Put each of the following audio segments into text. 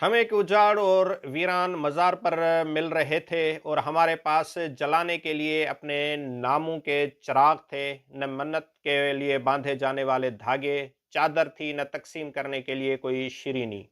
हम एक उजाड़ और वीरान मज़ार पर मिल रहे थे और हमारे पास जलाने के लिए अपने नामों के चिराग थे, न मन्नत के लिए बांधे जाने वाले धागे, चादर थी, न तक़सीम करने के लिए कोई शिरीनी।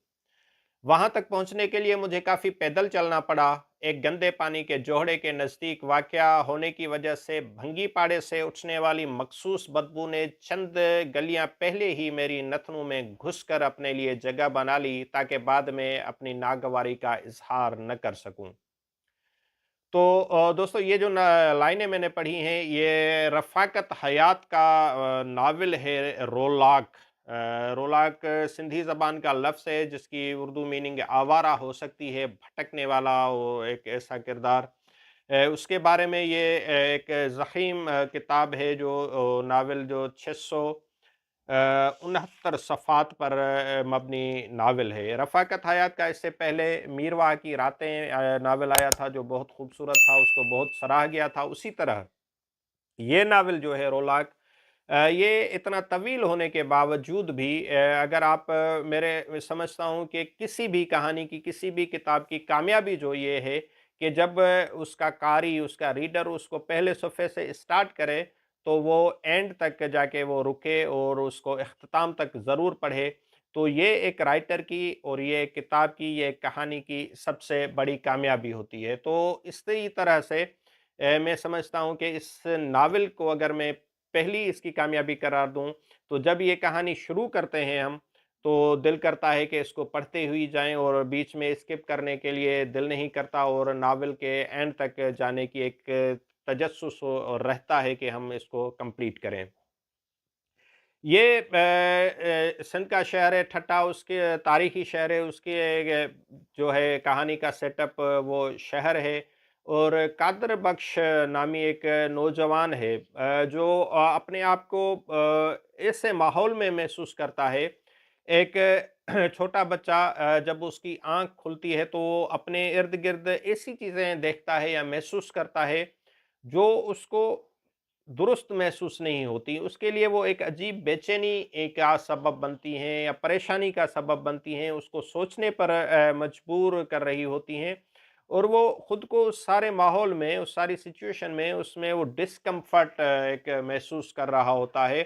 वहां तक पहुंचने के लिए मुझे काफी पैदल चलना पड़ा। एक गंदे पानी के जोहड़े के नजदीक वाकया होने की वजह से भंगी पाड़े से उठने वाली मखसूस बदबू ने चंद गलियां पहले ही मेरी नथनों में घुसकर अपने लिए जगह बना ली, ताकि बाद में अपनी नागवारी का इजहार न कर सकूं। तो दोस्तों, ये जो लाइनें मैंने पढ़ी हैं, ये रफ़ाकत हयात का नावल है रोलाक। रोलाक सिंधी ज़बान का लफ्ज़ है जिसकी उर्दू मीनिंग आवारा हो सकती है, भटकने वाला, वो एक ऐसा किरदार। उसके बारे में ये एक ज़ख़ीम किताब है, जो नावल जो 600 69 सफ़ात पर मबनी नावल है। रफ़ाकत हयात का इससे पहले मीरवा की रातें नावल आया था, जो बहुत खूबसूरत था, उसको बहुत सराहा गया था। उसी तरह ये नावल जो है रोलाक, ये इतना तवील होने के बावजूद भी, अगर आप मेरे समझता हूँ कि किसी भी कहानी की, किसी भी किताब की कामयाबी जो ये है कि जब उसका कारी, उसका रीडर उसको पहले सफ़े से स्टार्ट करे, तो वो एंड तक जाके वो रुके और उसको इख्तिताम तक ज़रूर पढ़े। तो ये एक राइटर की और ये एक किताब की, ये एक कहानी की सबसे बड़ी कामयाबी होती है। तो इसी तरह से मैं समझता हूँ कि इस नावल को अगर मैं पहली इसकी कामयाबी करार दूँ, तो जब ये कहानी शुरू करते हैं हम, तो दिल करता है कि इसको पढ़ते हुए जाएँ, और बीच में स्किप करने के लिए दिल नहीं करता, और नावल के एंड तक जाने की एक तजस्सुस रहता है कि हम इसको कंप्लीट करें। ये सिंध का शहर है ठट्टा, उसके तारीखी शहर है, उसके जो है कहानी का सेटअप वो शहर है। और कादर बख्श नामी एक नौजवान है, जो अपने आप को ऐसे माहौल में महसूस करता है। एक छोटा बच्चा, जब उसकी आंख खुलती है तो वो अपने इर्द गिर्द ऐसी चीज़ें देखता है या महसूस करता है जो उसको दुरुस्त महसूस नहीं होती। उसके लिए वो एक अजीब बेचैनी का सबब बनती हैं या परेशानी का सबब बनती हैं, उसको सोचने पर मजबूर कर रही होती हैं। और वो खुद को उस सारे माहौल में, उस सारी सिचुएशन में, उसमें वो डिस्कम्फर्ट एक महसूस कर रहा होता है।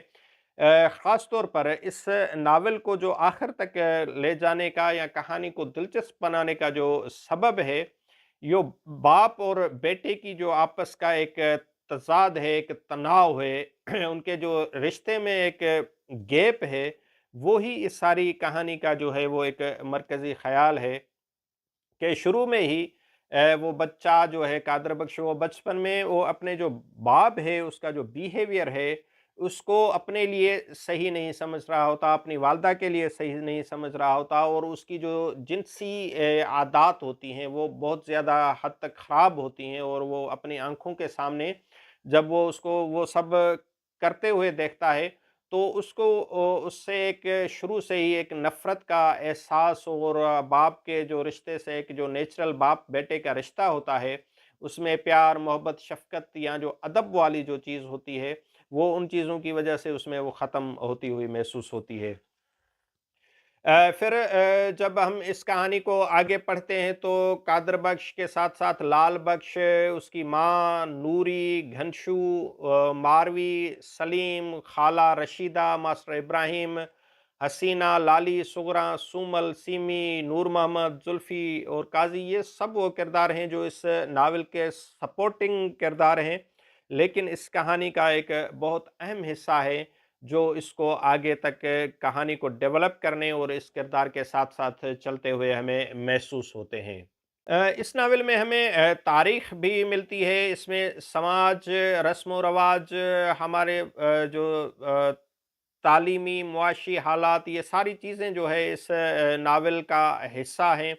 ख़ास तौर पर इस नावल को जो आखिर तक ले जाने का या कहानी को दिलचस्प बनाने का जो सबब है, यो बाप और बेटे की जो आपस का एक तज़ाद है, एक तनाव है, उनके जो रिश्ते में एक गैप है, वो ही इस सारी कहानी का जो है वो एक मरकज़ी ख़याल है। कि शुरू में ही वो बच्चा जो है कादर बख्श, वो बचपन में वो अपने जो बाप है उसका जो बिहेवियर है, उसको अपने लिए सही नहीं समझ रहा होता, अपनी वालदा के लिए सही नहीं समझ रहा होता, और उसकी जो जिनसी आदात होती हैं वो बहुत ज़्यादा हद तक ख़राब होती हैं, और वो अपनी आंखों के सामने जब वो उसको वो सब करते हुए देखता है, तो उसको उससे एक शुरू से ही एक नफ़रत का एहसास, और बाप के जो रिश्ते से एक जो नेचुरल बाप बेटे का रिश्ता होता है, उसमें प्यार, मोहब्बत, शफ़क़त या जो अदब वाली जो चीज़ होती है, वो उन चीज़ों की वजह से उसमें वो ख़त्म होती हुई महसूस होती है। फिर जब हम इस कहानी को आगे पढ़ते हैं, तो कादर बख्श के साथ-साथ लाल बख्श, उसकी माँ नूरी, घनशू, मारवी, सलीम, खाला रशीदा, मास्टर इब्राहिम, हसीना, लाली, सुगरा, सुमल, सीमी, नूर मोहम्मद, जुल्फ़ी और काज़ी, ये सब वो किरदार हैं जो इस नावल के सपोर्टिंग किरदार हैं। लेकिन इस कहानी का एक बहुत अहम हिस्सा है, जो इसको आगे तक कहानी को डेवलप करने और इस किरदार के साथ-साथ चलते हुए हमें महसूस होते हैं। इस नावल में हमें तारीख़ भी मिलती है, इसमें समाज, रस्म व रवाज, हमारे जो तालीमी, मुआशी हालात, ये सारी चीज़ें जो है इस नावल का हिस्सा हैं।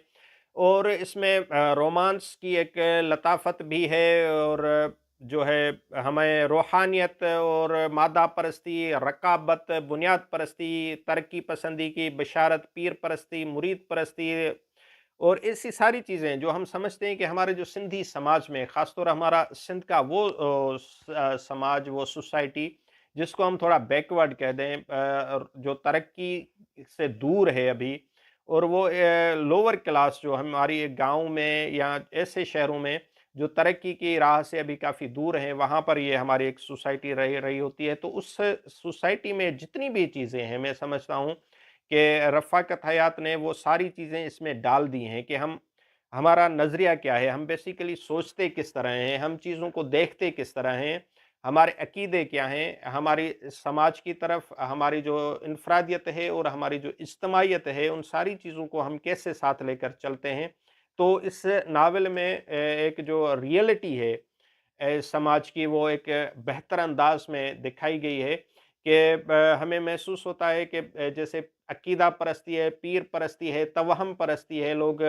और इसमें रोमांस की एक लताफत भी है, और जो है हमें रूहानियत और मादा परस्ती, रकाबत, बुनियाद परस्ती, तरक्की पसंदी की बशारत, पीर परस्ती, मुरीद परस्ती, और ऐसी सारी चीज़ें जो हम समझते हैं कि हमारे जो सिंधी समाज में, ख़ासतौर हमारा सिंध का वो समाज, वो सोसाइटी जिसको हम थोड़ा बैकवर्ड कह दें, जो तरक्की से दूर है अभी, और वो लोअर क्लास जो हमारी एक गाँव में या ऐसे शहरों में जो तरक्की की राह से अभी काफ़ी दूर हैं, वहाँ पर ये हमारी एक सोसाइटी रही रही होती है। तो उस सोसाइटी में जितनी भी चीज़ें हैं, मैं समझता हूँ कि रफ़ाकत हयात ने वो सारी चीज़ें इसमें डाल दी हैं कि हम हमारा नज़रिया क्या है, हम बेसिकली सोचते किस तरह हैं, हम चीज़ों को देखते किस तरह हैं, हमारे अकीदे क्या हैं, हमारी समाज की तरफ हमारी जो इनफ़रादियत है और हमारी जो इज्तमाहियत है, उन सारी चीज़ों को हम कैसे साथ लेकर चलते हैं। तो इस नावल में एक जो रियलिटी है समाज की, वो एक बेहतर अंदाज में दिखाई गई है कि हमें महसूस होता है कि जैसे अकीदा परस्ती है, पीर परस्ती है, तवहम परस्ती है, लोग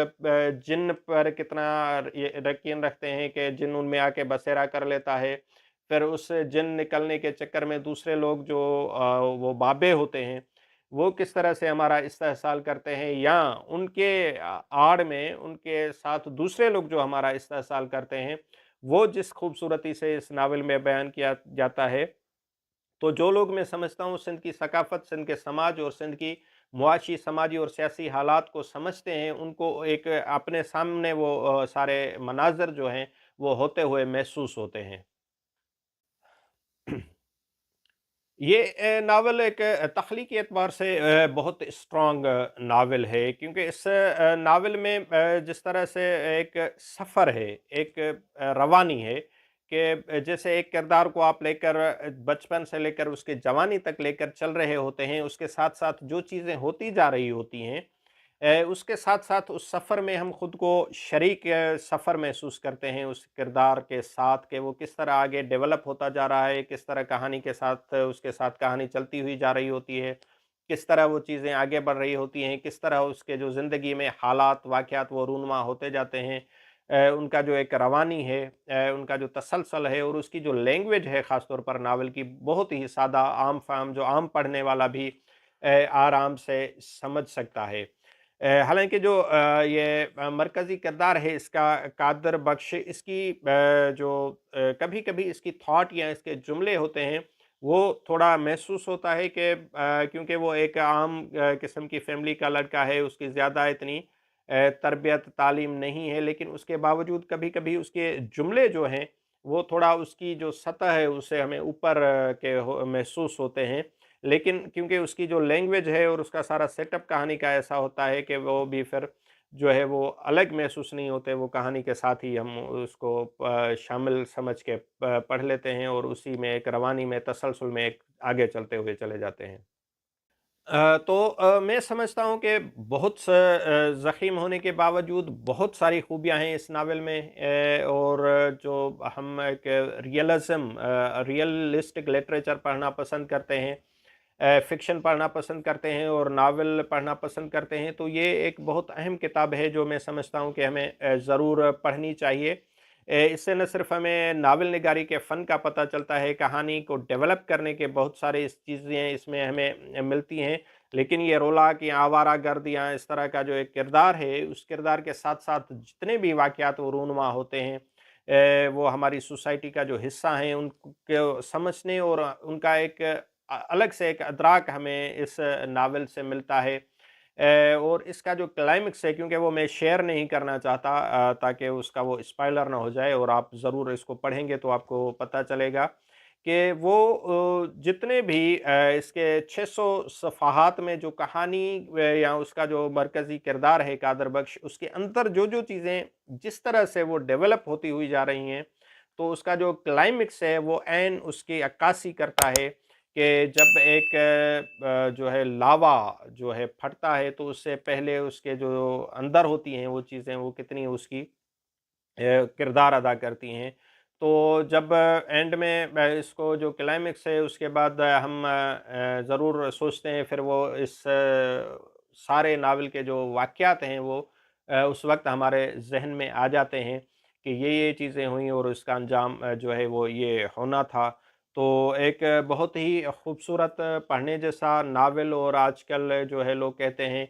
जिन पर कितना यकीन रखते हैं कि जिन उनमें आके बसेरा कर लेता है। फिर उस जिन निकलने के चक्कर में दूसरे लोग जो वो बाबे होते हैं, वो किस तरह से हमारा इस्तेहसाल करते हैं, या उनके आड़ में उनके साथ दूसरे लोग जो हमारा इस्तेहसाल करते हैं, वो जिस खूबसूरती से इस नावल में बयान किया जाता है। तो जो लोग, मैं समझता हूँ, सिंध की सकाफ़त, सिंध के समाज और सिंध की मुआशी, समाजी और सियासी हालात को समझते हैं, उनको एक अपने सामने वो सारे मनाज़र जो हैं, वो होते हुए महसूस होते हैं। ये नावल एक तख्लीकी एतबार से बहुत स्ट्रॉन्ग नावल है, क्योंकि इस नावल में जिस तरह से एक सफ़र है, एक रवानी है कि जैसे एक किरदार को आप लेकर बचपन से लेकर उसके जवानी तक लेकर चल रहे होते हैं, उसके साथ-साथ जो चीज़ें होती जा रही होती हैं, उसके साथ-साथ उस सफ़र में हम खुद को शरीक सफ़र महसूस करते हैं उस किरदार के साथ, कि वो किस तरह आगे डेवलप होता जा रहा है, किस तरह कहानी के साथ उसके साथ कहानी चलती हुई जा रही होती है, किस तरह वो चीज़ें आगे बढ़ रही होती हैं, किस तरह उसके जो ज़िंदगी में हालात, वाक़यात वो रूनुमा होते जाते हैं। उनका जो एक रवानी है, उनका जो तसलसल है, और उसकी जो लैंग्वेज है ख़ास तौर पर नावल की, बहुत ही सादा आम-फ़ाहम, जो आम पढ़ने वाला भी आराम से समझ सकता है। हालाँकि जो ये मरकज़ी किरदार है इसका, कादर बख्श, इसकी जो कभी-कभी इसकी थॉट या इसके जुमले होते हैं, वो थोड़ा महसूस होता है कि क्योंकि वो एक आम किस्म की फ़ैमिली का लड़का है, उसकी ज़्यादा इतनी तरबियत, तालीम नहीं है, लेकिन उसके बावजूद कभी-कभी उसके जुमले जो हैं, वो थोड़ा उसकी जो सतह है, उससे हमें ऊपर के हो महसूस होते हैं। लेकिन क्योंकि उसकी जो लैंग्वेज है और उसका सारा सेटअप कहानी का ऐसा होता है कि वो भी फिर जो है वो अलग महसूस नहीं होते, वो कहानी के साथ ही हम उसको शामिल समझ के पढ़ लेते हैं, और उसी में एक रवानी में, तसलसल में एक आगे चलते हुए चले जाते हैं। तो मैं समझता हूँ कि बहुत ज़ख़ीम होने के बावजूद बहुत सारी खूबियाँ हैं इस नावल में, और जो हम एक रियलिस्टिक लिटरेचर पढ़ना पसंद करते हैं, फ़िक्शन पढ़ना पसंद करते हैं और नावल पढ़ना पसंद करते हैं, तो ये एक बहुत अहम किताब है जो मैं समझता हूँ कि हमें ज़रूर पढ़नी चाहिए। इससे न सिर्फ़ हमें नावल निगारी के फ़न का पता चलता है, कहानी को डेवलप करने के बहुत सारे इस चीज़ें इसमें हमें मिलती हैं, लेकिन ये रौलाक या आवारागर्द या इस तरह का जो एक किरदार है, उस किरदार के साथ-साथ जितने भी वाक़यात वो रूनुमा होते हैं, वो हमारी सोसाइटी का जो हिस्सा हैं, उनको समझने और उनका एक अलग से एक अदराक हमें इस नावल से मिलता है। और इसका जो क्लाइमेक्स है, क्योंकि वो मैं शेयर नहीं करना चाहता ताकि उसका वो स्पॉइलर ना हो जाए, और आप ज़रूर इसको पढ़ेंगे तो आपको पता चलेगा कि वो जितने भी इसके 600 सफ़हात में जो कहानी या उसका जो मरकज़ी किरदार है कादर बख्श, उसके अंदर जो-जो चीज़ें जिस तरह से वो डेवलप होती हुई जा रही हैं, तो उसका जो क्लाइमेक्स है वो ऐन उसकी अक्कासी करता है कि जब एक जो है लावा जो है फटता है, तो उससे पहले उसके जो अंदर होती हैं वो चीज़ें, वो कितनी उसकी किरदार अदा करती हैं। तो जब एंड में इसको जो क्लाइमेक्स है उसके बाद हम ज़रूर सोचते हैं, फिर वो इस सारे नावल के जो वाक़यात हैं वो उस वक़्त हमारे ज़हन में आ जाते हैं कि ये चीज़ें हुई और इसका अंजाम जो है वो ये होना था। तो एक बहुत ही खूबसूरत पढ़ने जैसा नावल, और आजकल जो है लोग कहते हैं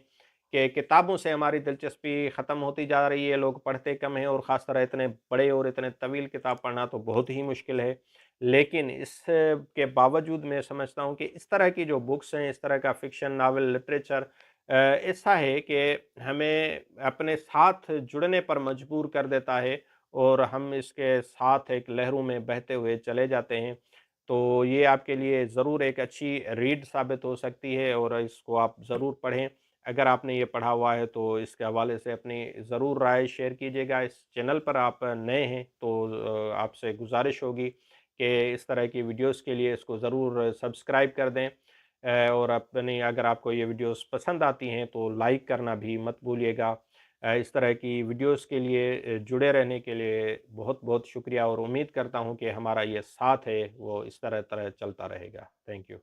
कि किताबों से हमारी दिलचस्पी ख़त्म होती जा रही है, लोग पढ़ते कम हैं, और ख़ास तरह इतने बड़े और इतने तवील किताब पढ़ना तो बहुत ही मुश्किल है। लेकिन इस के बावजूद मैं समझता हूँ कि इस तरह की जो बुक्स हैं, इस तरह का फ़िक्शन, नावल, लिटरेचर ऐसा है कि हमें अपने साथ जुड़ने पर मजबूर कर देता है और हम इसके साथ एक लहरों में बहते हुए चले जाते हैं। तो ये आपके लिए ज़रूर एक अच्छी रीड साबित हो सकती है और इसको आप ज़रूर पढ़ें। अगर आपने ये पढ़ा हुआ है तो इसके हवाले से अपनी ज़रूर राय शेयर कीजिएगा। इस चैनल पर आप नए हैं तो आपसे गुज़ारिश होगी कि इस तरह की वीडियोज़ के लिए इसको ज़रूर सब्सक्राइब कर दें। और अपनी अगर आपको ये वीडियोस पसंद आती हैं तो लाइक करना भी मत भूलिएगा। इस तरह की वीडियोस के लिए जुड़े रहने के लिए बहुत-बहुत शुक्रिया और उम्मीद करता हूँ कि हमारा ये साथ है वो इस तरह तरह चलता रहेगा। Thank you.